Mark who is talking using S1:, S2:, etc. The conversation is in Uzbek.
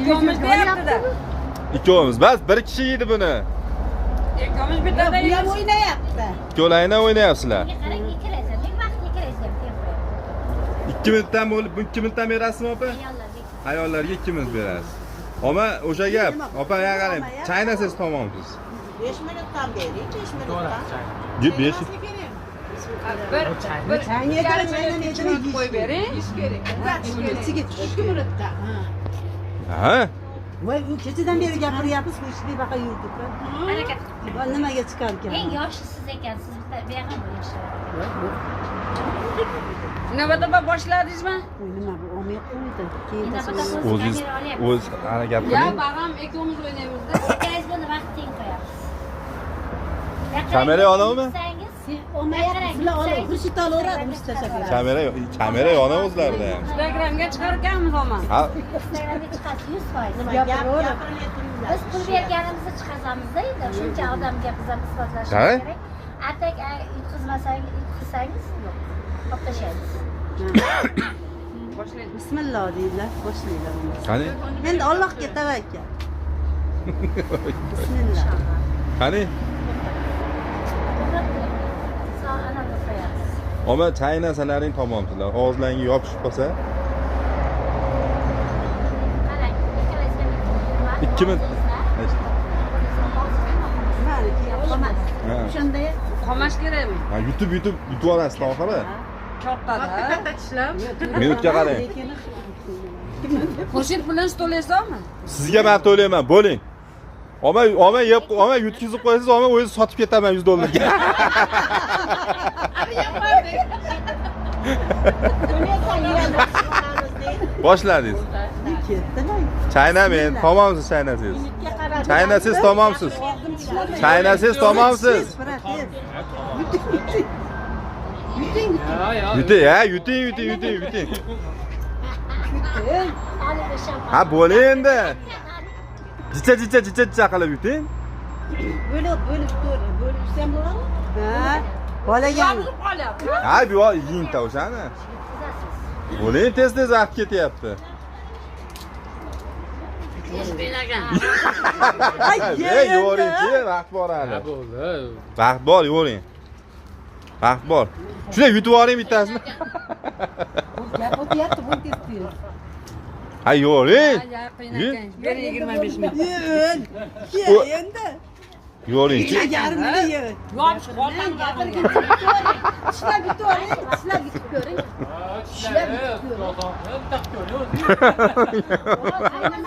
S1: ikkovimiz deyapti-da.
S2: Ikkovimiz bas, bir kishi yeydi buni.
S1: Ikkovimiz bittada
S3: Bu ham
S1: yeymiz.
S3: o'ynayapti.
S2: Ikkovlaringlar o'ynayapsizlar.
S4: Qarang, ikkiraysan. Men vaqtga kiraysan, tempo.
S2: 2 minutdan bo'lib, 2 minutdan berasizmi opa?
S4: Ayollarga.
S2: Ayollarga 2 minut berasiz. Oma o'sha gap. Opa, ya qarang, chaynasiz tamomsiz.
S3: 5 minutdan beri, 5 minutdan.
S2: Gip 5.
S1: Bir yarim minut qo'yib bering.
S3: Ichiga 2 minutda.
S2: Ha?
S3: Voy, u kechadan beri gapiryapmiz, bu ishni baqa yurdik.
S4: Harakat.
S3: Va nimaga chiqar ekan?
S4: Eng yoshi siz ekansiz. Bu yoqqa bo'lish.
S1: Navbatda boshladingizmi?
S3: Nima bu olmay qo'ydi. Keyin
S2: O'zingiz o'z harakat
S1: Ya,
S2: qiling.
S1: bag'am ikkovimiz o'ynaymiz-da.
S4: Ikkingiz buni vaqt teng qo'yamiz.
S2: Kamera yonavmi?
S3: sizlar olib, burchit olaveradi, burchit tashlab.
S2: Kamera yonadi o'zlarida ham.
S1: Instagramga chiqarganmiz hozir.
S2: Ha,
S4: Instagramga chiqasiz 100%.
S3: Nima gapiraveradi?
S4: Biz pul berganimizni chiqazamiz-da, endi shuncha odamga biz ham isbotlash
S2: Ha?
S4: kerak. Atak yutqizmasangiz, yutqizsangiz yo'q. Olib tashlaymiz.
S1: Boshlaymiz.
S3: Bismillah deydilar, boshlaydilar.
S2: qani?
S3: Endi Allohga tavakkal. Bismillah.
S2: Qani?
S4: Anamga qo'yamiz.
S2: Oma chaynasalaring tamomsizlar. Og'izlaringga yopishib qolsa,
S4: Qarang, ikkalasini
S2: 2 minut.
S3: Maniki yo'qmas.
S2: Ha.
S3: O'shanda
S1: Qomash kerakmi?
S2: Ha, yutib yutib olasiz oxiri.
S1: Katta
S2: Minutga qarang.
S1: Qo'shib bilan to'laysizmi?
S2: Sizga men to'layman, bo'ling. Oma yeb, oma yutkizib qo'yasiz, oma o'zi sotib ketaman $100 ga. Boshladingiz.
S3: ketdilar.
S2: Chaynamen, tamomsiz chaynasiz. Chaynasiz tamomsiz. Chaynasiz tamomsiz. Yuting, ha, yuting. Ha, bo'ling endi. Jicha qilib yuting.
S3: Bo'lib bo'lsam bo'ladimi? Ha, bolagami?
S1: Qolyapti.
S2: Ha, bu yeyingta o'shani. Bo'ling, tez vaqt ketyapti. Ey, yo'ring-chi, vaqt bor hali. Vaqt bor, yo'ring. Vaqt bor. Shuna yutib yuboring bittasini.
S3: Gap o'tyapti, bu tez.
S2: Ha, yo'ring.
S1: Bir 25 minut.
S3: Endi.
S2: Yo'ring-chi.
S3: Yarmini ye.
S1: Yopish qolgan gapirgan.
S3: Ishlab bitib oling, ishlab bitib ko'ring. Ishlab bitib ko'ring.